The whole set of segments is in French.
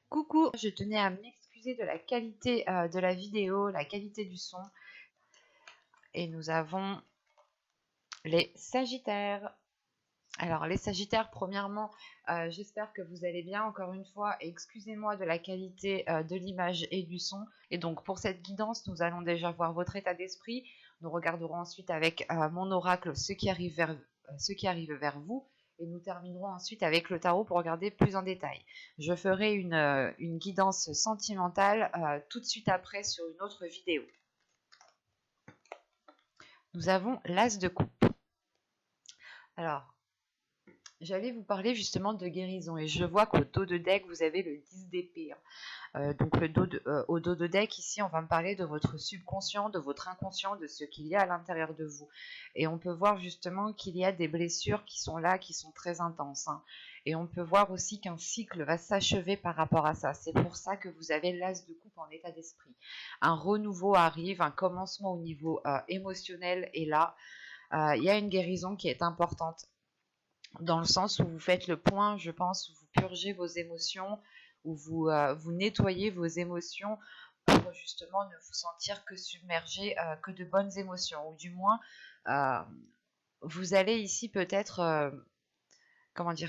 Coucou, je tenais à m'excuser de la qualité de la vidéo, la qualité du son. Et nous avons les Sagittaires. Alors les Sagittaires, premièrement, j'espère que vous allez bien encore une fois. Excusez-moi de la qualité de l'image et du son. Et donc pour cette guidance, nous allons déjà voir votre état d'esprit. Nous regarderons ensuite avec mon oracle ce qui arrive vers vous. Et nous terminerons ensuite avec le tarot pour regarder plus en détail. Je ferai une guidance sentimentale tout de suite après sur une autre vidéo. Nous avons l'As de coupe. Alors, j'allais vous parler justement de guérison et je vois qu'au dos de deck, vous avez le 10 d'épée. Donc au dos de deck, ici, on va me parler de votre subconscient, de votre inconscient, de ce qu'il y a à l'intérieur de vous. Et on peut voir justement qu'il y a des blessures qui sont là, qui sont très intenses. Et on peut voir aussi qu'un cycle va s'achever par rapport à ça. C'est pour ça que vous avez l'As de coupe en état d'esprit. Un renouveau arrive, un commencement au niveau émotionnel est là. Il y a une guérison qui est importante dans le sens où vous faites le point, je pense, où vous purgez vos émotions, où vous nettoyez vos émotions pour justement ne vous sentir que submergé, que de bonnes émotions, ou du moins, euh, vous allez ici peut-être,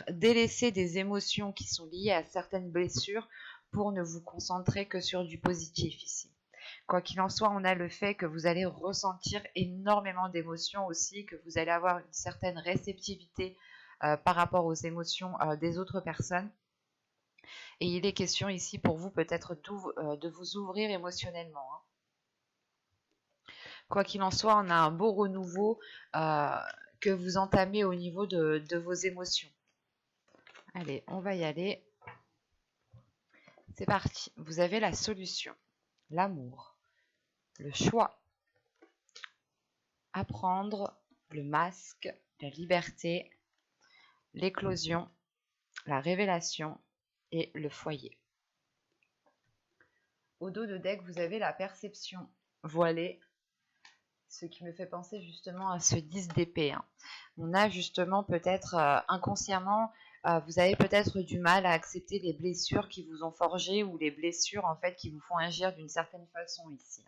délaisser des émotions qui sont liées à certaines blessures pour ne vous concentrer que sur du positif ici. Quoi qu'il en soit, on a le fait que vous allez ressentir énormément d'émotions aussi, que vous allez avoir une certaine réceptivité par rapport aux émotions des autres personnes. Et il est question ici pour vous peut-être de vous ouvrir émotionnellement. Quoi qu'il en soit, on a un beau renouveau que vous entamez au niveau de vos émotions. Allez, on va y aller. C'est parti. Vous avez la solution, l'amour, le choix, apprendre, le masque, la liberté, l'éclosion, la révélation et le foyer. Au dos de deck, vous avez la perception voilée, ce qui me fait penser justement à ce 10 d'épée. On a justement peut-être inconsciemment, vous avez peut-être du mal à accepter les blessures qui vous ont forgé ou les blessures en fait qui vous font agir d'une certaine façon ici.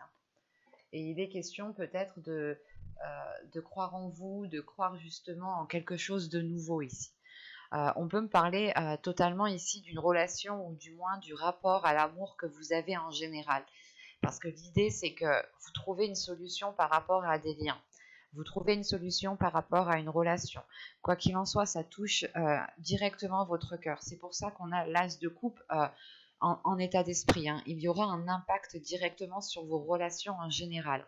Et il est question peut-être de croire en vous, de croire justement en quelque chose de nouveau ici. On peut me parler totalement ici d'une relation ou du moins du rapport à l'amour que vous avez en général. Parce que l'idée, c'est que vous trouvez une solution par rapport à des liens. Vous trouvez une solution par rapport à une relation. Quoi qu'il en soit, ça touche directement votre cœur. C'est pour ça qu'on a l'as de coupe en état d'esprit. Il y aura un impact directement sur vos relations en général.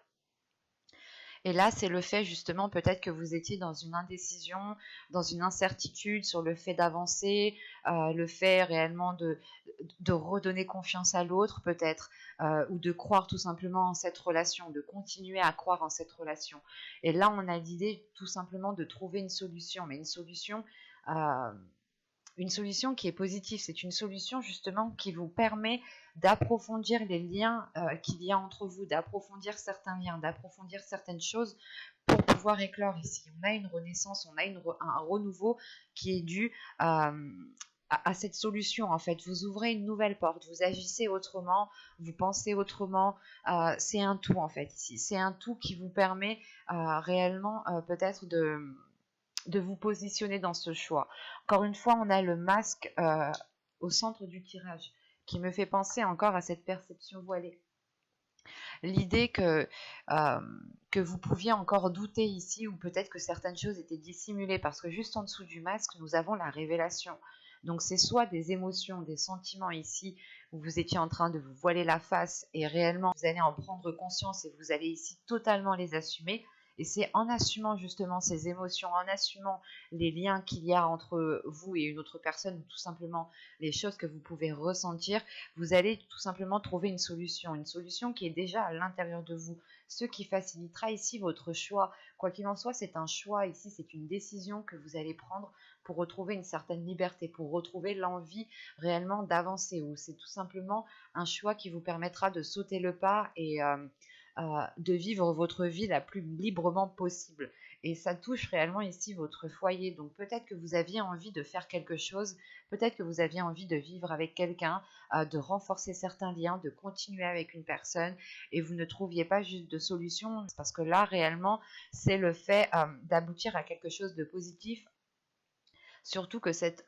Et là, c'est le fait justement peut-être que vous étiez dans une indécision, dans une incertitude sur le fait d'avancer, le fait réellement de redonner confiance à l'autre peut-être, ou de croire tout simplement en cette relation, de continuer à croire en cette relation. Et là, on a l'idée tout simplement de trouver une solution, mais une solution qui est positive. C'est une solution justement qui vous permet d'approfondir les liens qu'il y a entre vous, d'approfondir certains liens, d'approfondir certaines choses pour pouvoir éclore ici. On a une renaissance, on a un renouveau qui est dû à cette solution en fait. Vous ouvrez une nouvelle porte, vous agissez autrement, vous pensez autrement. C'est un tout en fait ici. C'est un tout qui vous permet réellement peut-être de vous positionner dans ce choix. Encore une fois, on a le masque au centre du tirage qui me fait penser encore à cette perception voilée. L'idée que vous pouviez encore douter ici ou peut-être que certaines choses étaient dissimulées parce que juste en dessous du masque, nous avons la révélation. Donc c'est soit des émotions, des sentiments ici où vous étiez en train de vous voiler la face et réellement vous allez en prendre conscience et vous allez ici totalement les assumer. Et c'est en assumant justement ces émotions, en assumant les liens qu'il y a entre vous et une autre personne, ou tout simplement les choses que vous pouvez ressentir, vous allez tout simplement trouver une solution qui est déjà à l'intérieur de vous, ce qui facilitera ici votre choix. Quoi qu'il en soit, c'est un choix ici, c'est une décision que vous allez prendre pour retrouver une certaine liberté, pour retrouver l'envie réellement d'avancer, ou c'est tout simplement un choix qui vous permettra de sauter le pas et de vivre votre vie la plus librement possible. Et ça touche réellement ici votre foyer. Donc peut-être que vous aviez envie de faire quelque chose, peut-être que vous aviez envie de vivre avec quelqu'un, de renforcer certains liens, de continuer avec une personne, et vous ne trouviez pas juste de solution, parce que là réellement c'est le fait d'aboutir à quelque chose de positif. Surtout que cette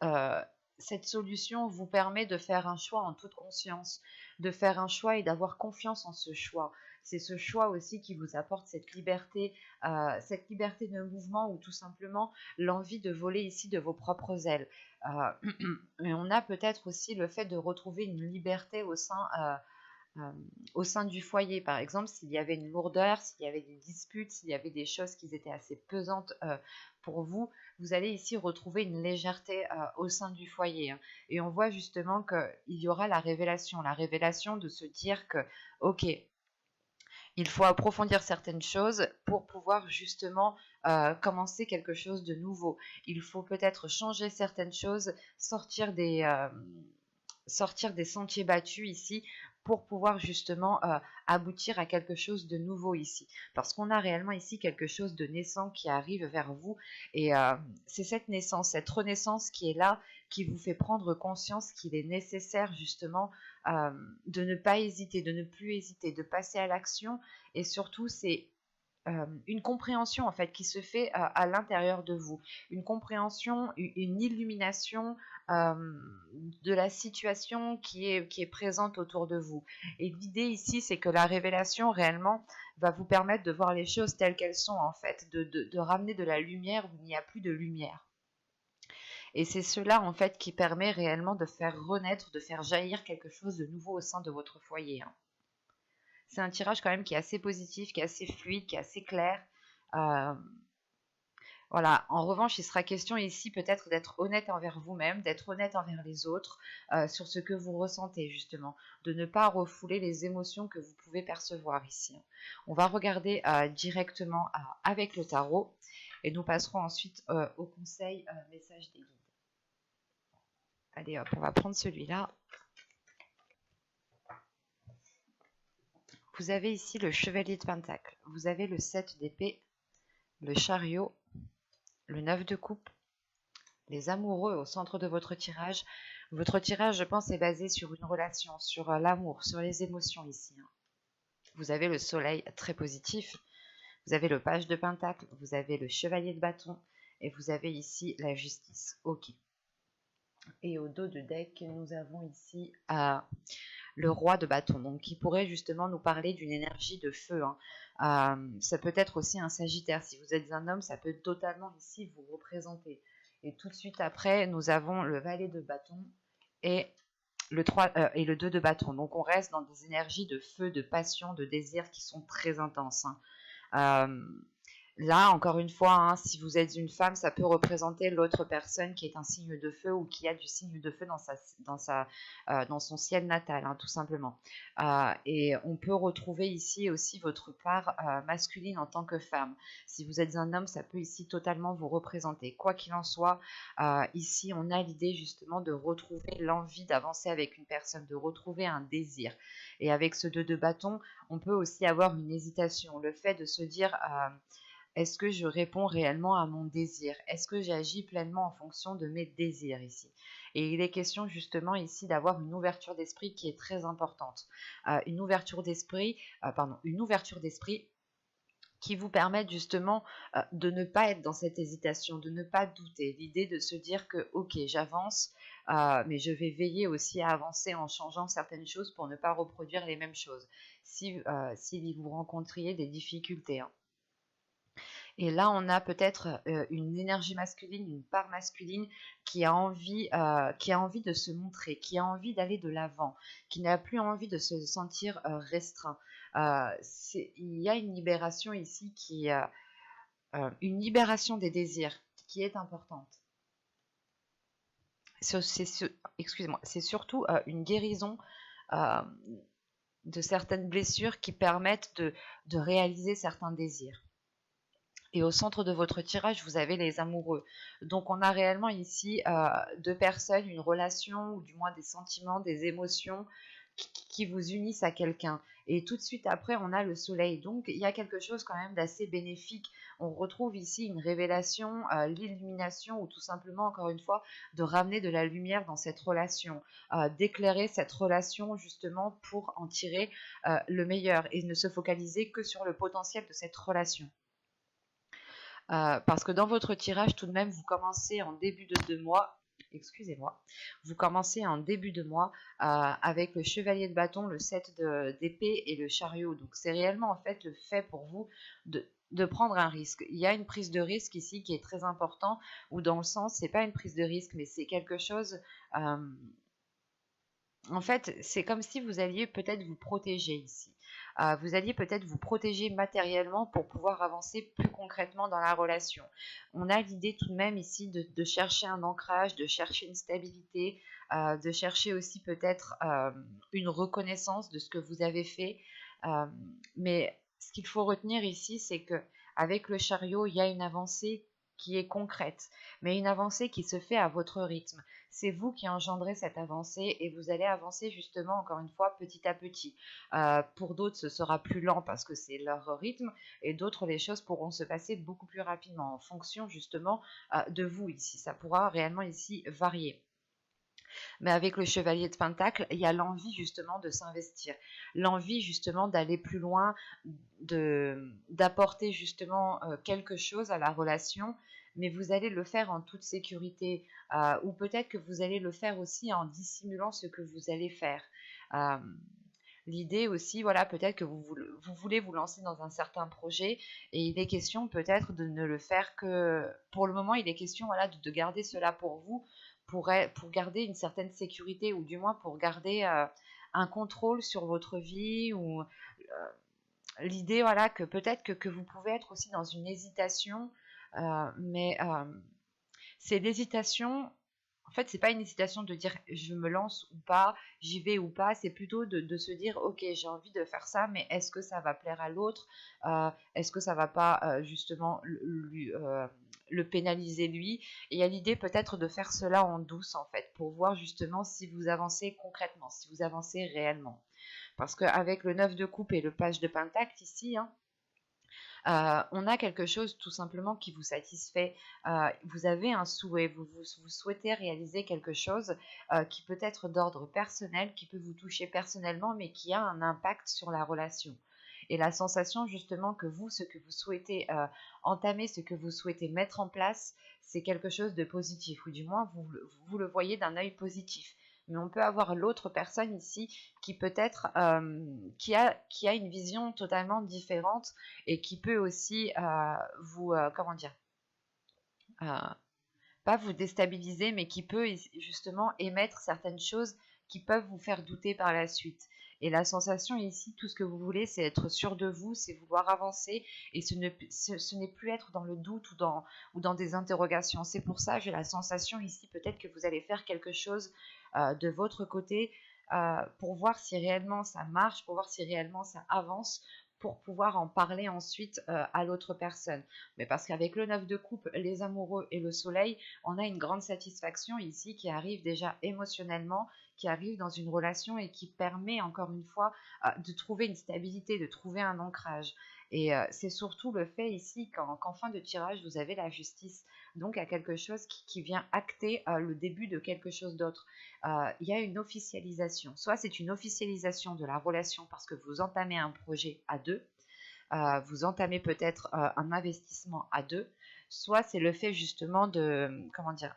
solution vous permet de faire un choix en toute conscience, de faire un choix et d'avoir confiance en ce choix. C'est ce choix aussi qui vous apporte cette liberté de mouvement, ou tout simplement l'envie de voler ici de vos propres ailes. Et on a peut-être aussi le fait de retrouver une liberté au sein du foyer. Par exemple, s'il y avait une lourdeur, s'il y avait des disputes, s'il y avait des choses qui étaient assez pesantes pour vous, vous allez ici retrouver une légèreté au sein du foyer. Hein. Et on voit justement qu'il y aura la révélation de se dire que, ok, il faut approfondir certaines choses pour pouvoir justement commencer quelque chose de nouveau. Il faut peut-être changer certaines choses, sortir des sentiers battus ici pour pouvoir justement aboutir à quelque chose de nouveau ici. Parce qu'on a réellement ici quelque chose de naissant qui arrive vers vous, et c'est cette naissance, cette renaissance qui est là, qui vous fait prendre conscience qu'il est nécessaire justement de ne pas hésiter, de ne plus hésiter, de passer à l'action, et surtout c'est une compréhension en fait qui se fait à l'intérieur de vous, une compréhension, une illumination de la situation qui est présente autour de vous. Et l'idée ici, c'est que la révélation réellement va vous permettre de voir les choses telles qu'elles sont en fait, de ramener de la lumière où il n'y a plus de lumière. Et c'est cela en fait qui permet réellement de faire renaître, de faire jaillir quelque chose de nouveau au sein de votre foyer. Hein. C'est un tirage quand même qui est assez positif, qui est assez fluide, qui est assez clair. Euh, voilà. En revanche, il sera question ici peut-être d'être honnête envers vous-même, d'être honnête envers les autres sur ce que vous ressentez justement, de ne pas refouler les émotions que vous pouvez percevoir ici. On va regarder directement avec le tarot, et nous passerons ensuite au conseil message des guides. Allez hop, on va prendre celui-là. Vous avez ici le chevalier de Pentacle, vous avez le 7 d'épée, le chariot, le 9 de coupe, les amoureux au centre de votre tirage. Votre tirage, je pense, est basé sur une relation, sur l'amour, sur les émotions ici. Hein. Vous avez le soleil très positif, vous avez le page de Pentacle, vous avez le chevalier de bâton, et vous avez ici la justice. Ok. Et au dos de deck, nous avons ici le roi de bâton, donc qui pourrait justement nous parler d'une énergie de feu. Hein. Ça peut être aussi un sagittaire. Si vous êtes un homme, ça peut totalement ici vous représenter. Et tout de suite après, nous avons le valet de bâton et le 3 et le 2 de bâton. Donc on reste dans des énergies de feu, de passion, de désir qui sont très intenses. Hein. Là, encore une fois, hein, si vous êtes une femme, ça peut représenter l'autre personne qui est un signe de feu, ou qui a du signe de feu dans son ciel natal, hein, tout simplement. Et on peut retrouver ici aussi votre part masculine en tant que femme. Si vous êtes un homme, ça peut ici totalement vous représenter. Quoi qu'il en soit, ici, on a l'idée justement de retrouver l'envie d'avancer avec une personne, de retrouver un désir. Et avec ce 2 de bâton, on peut aussi avoir une hésitation, le fait de se dire... est-ce que je réponds réellement à mon désir? Est-ce que j'agis pleinement en fonction de mes désirs ici? Et il est question justement ici d'avoir une ouverture d'esprit qui est très importante. Une ouverture d'esprit qui vous permette justement de ne pas être dans cette hésitation, de ne pas douter. L'idée de se dire que ok, j'avance, mais je vais veiller aussi à avancer en changeant certaines choses pour ne pas reproduire les mêmes choses. Si vous rencontriez des difficultés. Hein. Et là, on a peut-être une énergie masculine, une part masculine qui a envie de se montrer, qui a envie d'aller de l'avant, qui n'a plus envie de se sentir restreint. Il y a une libération ici une libération des désirs qui est importante. Excusez-moi, c'est surtout une guérison de certaines blessures qui permettent de réaliser certains désirs. Et au centre de votre tirage, vous avez les amoureux. Donc on a réellement ici deux personnes, une relation, ou du moins des sentiments, des émotions qui vous unissent à quelqu'un. Et tout de suite après, on a le soleil. Donc, il y a quelque chose quand même d'assez bénéfique. On retrouve ici une révélation, l'illumination, ou tout simplement, encore une fois, de ramener de la lumière dans cette relation, d'éclairer cette relation justement pour en tirer le meilleur et ne se focaliser que sur le potentiel de cette relation. Parce que dans votre tirage, tout de même, vous commencez en début de mois, excusez-moi, vous commencez en début de mois avec le chevalier de bâton, le 7 d'épée et le chariot. Donc c'est réellement en fait le fait pour vous de prendre un risque. Il y a une prise de risque ici qui est très important, ou dans le sens, c'est pas une prise de risque, mais c'est quelque chose... en fait, c'est comme si vous alliez peut-être vous protéger ici. Vous alliez peut-être vous protéger matériellement pour pouvoir avancer plus concrètement dans la relation. On a l'idée tout de même ici de chercher un ancrage, de chercher une stabilité, de chercher aussi peut-être une reconnaissance de ce que vous avez fait. Mais ce qu'il faut retenir ici, c'est que avec le chariot, il y a une avancée qui est concrète, mais une avancée qui se fait à votre rythme. C'est vous qui engendrez cette avancée et vous allez avancer justement, encore une fois, petit à petit. Pour d'autres, ce sera plus lent parce que c'est leur rythme, et d'autres, les choses pourront se passer beaucoup plus rapidement en fonction justement de vous ici. Ça pourra réellement ici varier. Mais avec le chevalier de Pentacle, il y a l'envie justement de s'investir, l'envie justement d'aller plus loin, d'apporter justement quelque chose à la relation, mais vous allez le faire en toute sécurité, ou peut-être que vous allez le faire aussi en dissimulant ce que vous allez faire. Euh, L'idée aussi, voilà, peut-être que vous voulez vous lancer dans un certain projet, et il est question peut-être de ne le faire que, pour le moment, il est question, voilà, de garder cela pour vous, pour garder une certaine sécurité, ou du moins pour garder un contrôle sur votre vie, ou l'idée, voilà, que peut-être que vous pouvez être aussi dans une hésitation, mais c'est l'hésitation. En fait, c'est pas une hésitation de dire je me lance ou pas, j'y vais ou pas, c'est plutôt de se dire ok, j'ai envie de faire ça, mais est-ce que ça va plaire à l'autre, est-ce que ça va pas justement le pénaliser lui. Et il y a l'idée peut-être de faire cela en douce en fait, pour voir justement si vous avancez concrètement, si vous avancez réellement. Parce qu'avec le 9 de coupe et le page de pentacle ici, hein, on a quelque chose tout simplement qui vous satisfait. Vous avez un souhait, vous souhaitez réaliser quelque chose qui peut être d'ordre personnel, qui peut vous toucher personnellement, mais qui a un impact sur la relation. Et la sensation justement que vous, ce que vous souhaitez entamer, ce que vous souhaitez mettre en place, c'est quelque chose de positif, ou du moins vous le voyez d'un œil positif. Mais on peut avoir l'autre personne ici qui peut-être qui a une vision totalement différente, et qui peut aussi vous, comment dire, euh, pas vous déstabiliser, mais qui peut justement émettre certaines choses qui peuvent vous faire douter par la suite. Et la sensation ici, tout ce que vous voulez, c'est être sûr de vous, c'est vouloir avancer, et ce n'est plus être dans le doute ou dans des interrogations. C'est pour ça, j'ai la sensation ici, peut-être que vous allez faire quelque chose de votre côté pour voir si réellement ça marche, pour voir si réellement ça avance, pour pouvoir en parler ensuite à l'autre personne. Mais parce qu'avec le 9 de coupe, les amoureux et le soleil, on a une grande satisfaction ici qui arrive déjà émotionnellement, qui arrive dans une relation, et qui permet encore une fois de trouver une stabilité, de trouver un ancrage. Et c'est surtout le fait ici qu'en fin de tirage, vous avez la justice, donc à quelque chose qui vient acter le début de quelque chose d'autre. Il y a une officialisation. Soit c'est une officialisation de la relation parce que vous entamez un projet à deux, vous entamez peut-être un investissement à deux, soit c'est le fait justement comment dire,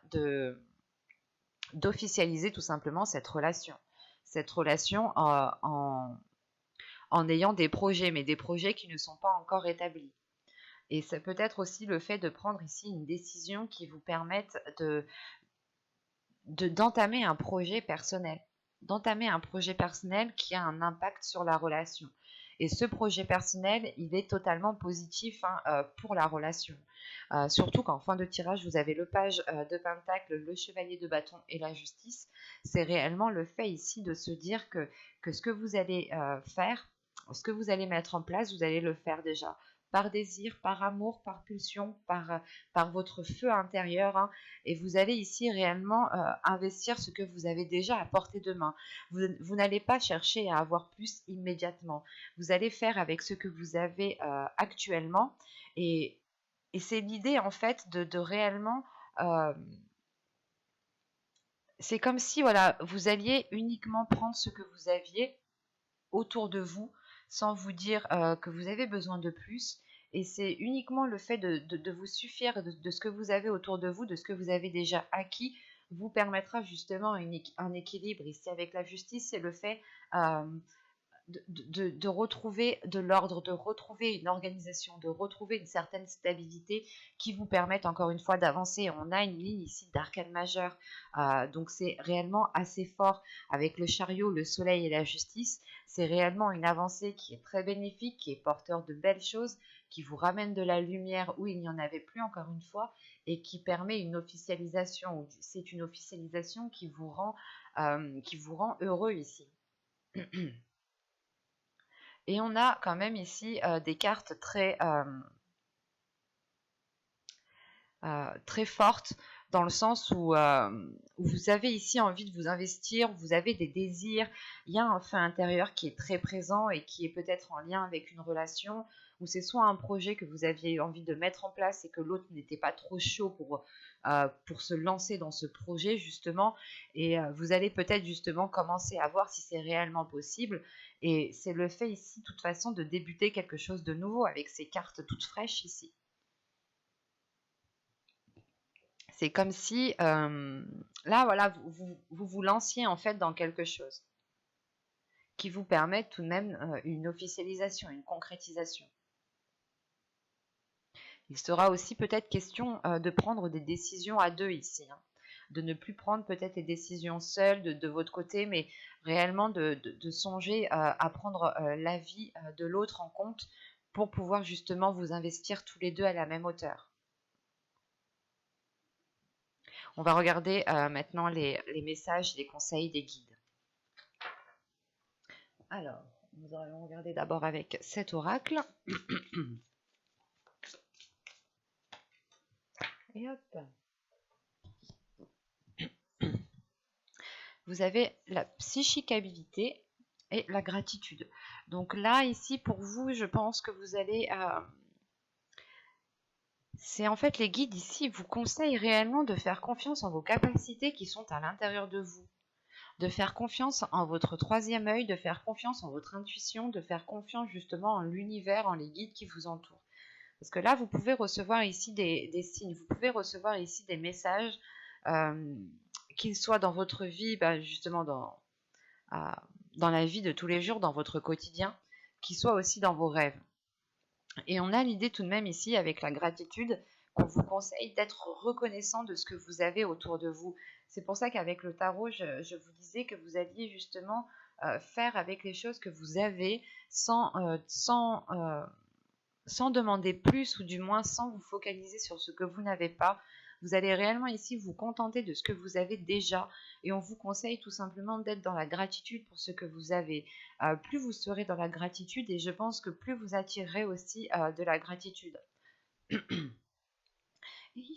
d'officialiser tout simplement cette relation. Cette relation en ayant des projets, mais des projets qui ne sont pas encore établis. Et c'est peut-être aussi le fait de prendre ici une décision qui vous permette d'entamer un projet personnel. D'entamer un projet personnel qui a un impact sur la relation. Et ce projet personnel, il est totalement positif pour la relation. Surtout qu'en fin de tirage, vous avez le page de pentacle, le chevalier de bâton et la justice. C'est réellement le fait ici de se dire que ce que vous allez faire, ce que vous allez mettre en place, vous allez le faire déjà par désir, par amour, par pulsion, par votre feu intérieur, hein, et vous allez ici réellement investir ce que vous avez déjà à portée de main. Vous n'allez pas chercher à avoir plus immédiatement. Vous allez faire avec ce que vous avez actuellement, et c'est l'idée en fait de réellement... c'est comme si voilà, vous alliez uniquement prendre ce que vous aviez autour de vous sans vous dire que vous avez besoin de plus. Et c'est uniquement le fait de vous suffire de ce que vous avez autour de vous, de ce que vous avez déjà acquis, vous permettra justement un équilibre. Ici, avec la justice, c'est le fait de retrouver de l'ordre, de retrouver une organisation, de retrouver une certaine stabilité qui vous permettent encore une fois d'avancer. On a une ligne ici d'arcane majeur, donc c'est réellement assez fort avec le chariot, le soleil et la justice. C'est réellement une avancée qui est très bénéfique, qui est porteur de belles choses, qui vous ramène de la lumière où il n'y en avait plus encore une fois, et qui permet une officialisation. C'est une officialisation qui vous rend heureux ici. Et on a quand même ici des cartes très fortes, dans le sens où vous avez ici envie de vous investir, vous avez des désirs, il y a un feu intérieur qui est très présent et qui est peut-être en lien avec une relation, ou c'est soit un projet que vous aviez envie de mettre en place et que l'autre n'était pas trop chaud pour se lancer dans ce projet justement, et vous allez peut-être justement commencer à voir si c'est réellement possible, et c'est le fait ici de toute façon de débuter quelque chose de nouveau avec ces cartes toutes fraîches ici. C'est comme si, là, voilà, vous lanciez en fait dans quelque chose qui vous permet tout de même une officialisation, une concrétisation. Il sera aussi peut-être question de prendre des décisions à deux ici, hein, de ne plus prendre peut-être les décisions seules de votre côté, mais réellement de songer à prendre l'avis de l'autre en compte pour pouvoir justement vous investir tous les deux à la même hauteur. On va regarder maintenant les messages, les conseils des guides. Alors, nous allons regarder d'abord avec cet oracle. Et hop. Vous avez la psychicabilité et la gratitude. Donc là, ici, pour vous, je pense que vous allez... c'est en fait les guides ici vous conseillent réellement de faire confiance en vos capacités qui sont à l'intérieur de vous. De faire confiance en votre troisième œil, de faire confiance en votre intuition, de faire confiance justement en l'univers, en les guides qui vous entourent. Parce que là, vous pouvez recevoir ici des signes, vous pouvez recevoir ici des messages, qu'ils soient dans votre vie, justement dans la vie de tous les jours, dans votre quotidien, qu'ils soient aussi dans vos rêves. Et on a l'idée tout de même ici, avec la gratitude, qu'on vous conseille d'être reconnaissant de ce que vous avez autour de vous. C'est pour ça qu'avec le tarot, je vous disais que vous alliez justement faire avec les choses que vous avez sans demander plus, ou du moins sans vous focaliser sur ce que vous n'avez pas. Vous allez réellement ici vous contenter de ce que vous avez déjà, et on vous conseille tout simplement d'être dans la gratitude pour ce que vous avez. Plus vous serez dans la gratitude, et je pense que plus vous attirerez aussi de la gratitude.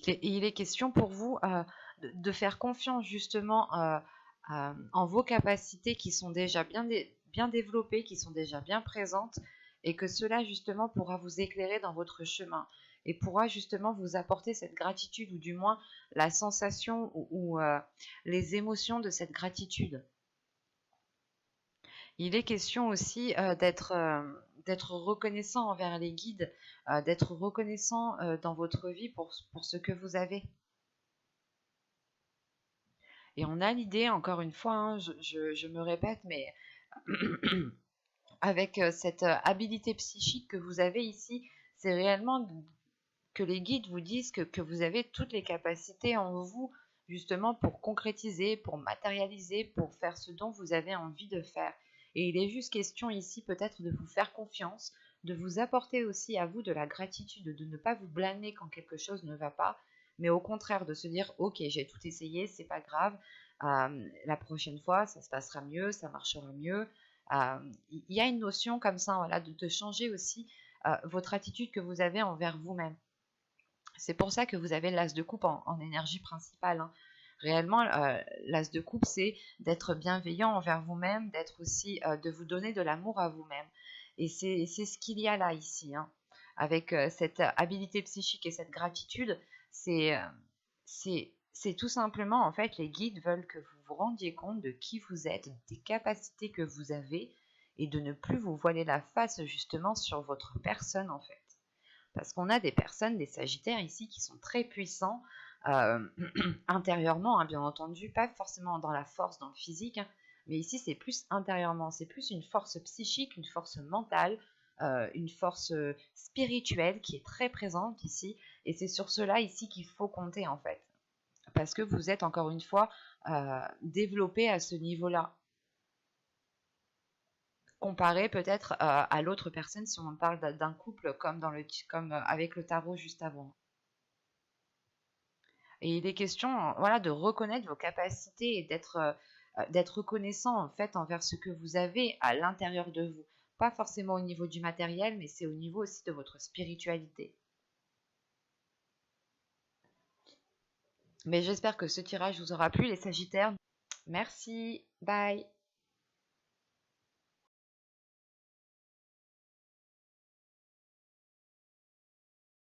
Il est question pour vous de faire confiance justement en vos capacités qui sont déjà bien développées, qui sont déjà bien présentes, et que cela justement pourra vous éclairer dans votre chemin et pourra justement vous apporter cette gratitude, ou du moins la sensation ou les émotions de cette gratitude. Il est question aussi d'être reconnaissant envers les guides, d'être reconnaissant dans votre vie pour ce que vous avez. Et on a l'idée, encore une fois, hein, je me répète, mais avec cette habilité psychique que vous avez ici, c'est réellement que les guides vous disent que vous avez toutes les capacités en vous, justement pour concrétiser, pour matérialiser, pour faire ce dont vous avez envie de faire. Et il est juste question ici peut-être de vous faire confiance, de vous apporter aussi à vous de la gratitude, de ne pas vous blâmer quand quelque chose ne va pas, mais au contraire de se dire ok, j'ai tout essayé, c'est pas grave, la prochaine fois ça se passera mieux, ça marchera mieux. Il y a une notion comme ça, voilà, de changer aussi votre attitude que vous avez envers vous-même. C'est pour ça que vous avez l'as de coupe en énergie principale, hein. Réellement, l'as de coupe, c'est d'être bienveillant envers vous-même, d'être aussi, de vous donner de l'amour à vous-même. Et c'est ce qu'il y a là, ici, hein. Avec cette habilité psychique et cette gratitude, c'est c'est tout simplement, en fait, les guides veulent que vous vous rendiez compte de qui vous êtes, des capacités que vous avez, et de ne plus vous voiler la face, justement, sur votre personne, en fait. Parce qu'on a des personnes, des sagittaires ici, qui sont très puissants intérieurement, hein, bien entendu, pas forcément dans la force, dans le physique, hein, mais ici c'est plus intérieurement, c'est plus une force psychique, une force mentale, une force spirituelle qui est très présente ici, et c'est sur cela ici qu'il faut compter en fait, parce que vous êtes encore une fois développé à ce niveau-là, comparé peut-être à l'autre personne si on parle d'un couple comme, comme avec le tarot juste avant. Et il est question, voilà, de reconnaître vos capacités et d'être reconnaissant en fait envers ce que vous avez à l'intérieur de vous. Pas forcément au niveau du matériel, mais c'est au niveau aussi de votre spiritualité. Mais j'espère que ce tirage vous aura plu, les Sagittaires. Merci, bye.